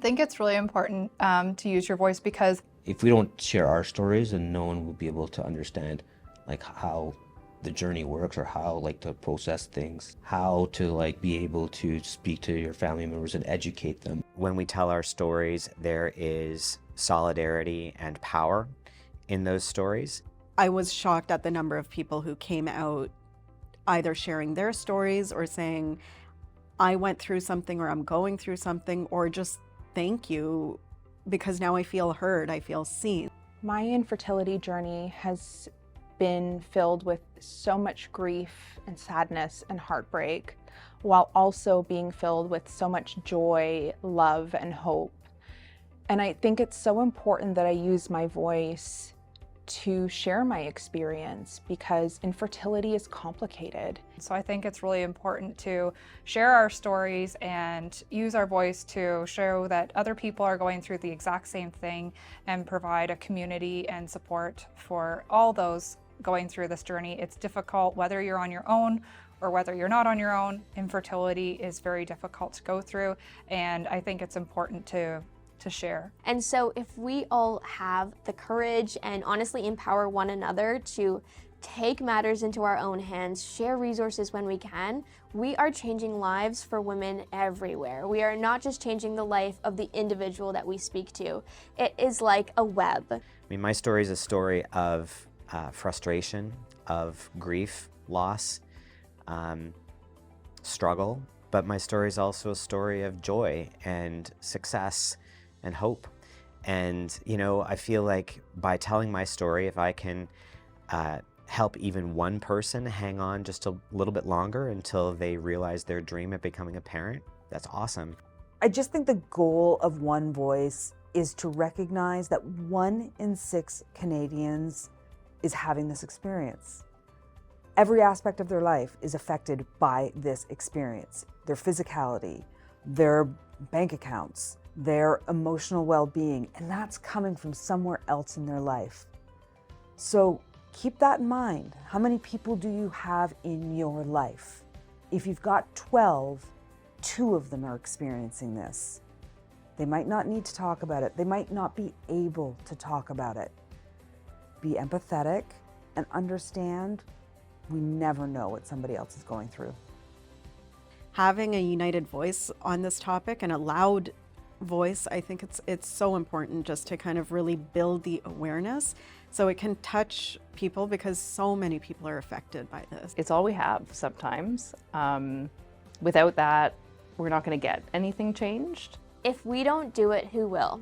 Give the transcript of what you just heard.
think it's really important to use your voice, because if we don't share our stories, then no one will be able to understand like how the journey works, or how like to process things, how to like be able to speak to your family members and educate them. When we tell our stories, there is solidarity and power in those stories. I was shocked at the number of people who came out either sharing their stories or saying, I went through something, or I'm going through something, or just thank you, because now I feel heard, I feel seen. My infertility journey has been filled with so much grief and sadness and heartbreak, while also being filled with so much joy, love, and hope. And I think it's so important that I use my voice to share my experience, because infertility is complicated. So I think it's really important to share our stories and use our voice to show that other people are going through the exact same thing, and provide a community and support for all those going through this journey. It's difficult whether you're on your own or whether you're not on your own. Infertility is very difficult to go through, and I think it's important to share. And so if we all have the courage and honestly empower one another to take matters into our own hands, share resources when we can, we are changing lives for women everywhere. We are not just changing the life of the individual that we speak to. It is like a web. I mean, my story is a story of frustration, of grief, loss, struggle, but my story is also a story of joy and success and hope. And, you know, I feel like by telling my story, if I can help even one person hang on just a little bit longer until they realize their dream of becoming a parent, that's awesome. I just think the goal of One Voice is to recognize that 1 in 6 Canadians is having this experience. Every aspect of their life is affected by this experience. Their physicality, their bank accounts, their emotional well-being, and that's coming from somewhere else in their life. So keep that in mind. How many people do you have in your life? If you've got 12, 2 of them are experiencing this. They might not need to talk about it. They might not be able to talk about it. Be empathetic and understand we never know what somebody else is going through. Having a united voice on this topic and a loud voice, I think it's so important, just to kind of really build the awareness so it can touch people, because so many people are affected by this. It's all we have sometimes. Without that, we're not going to get anything changed. If we don't do it, who will?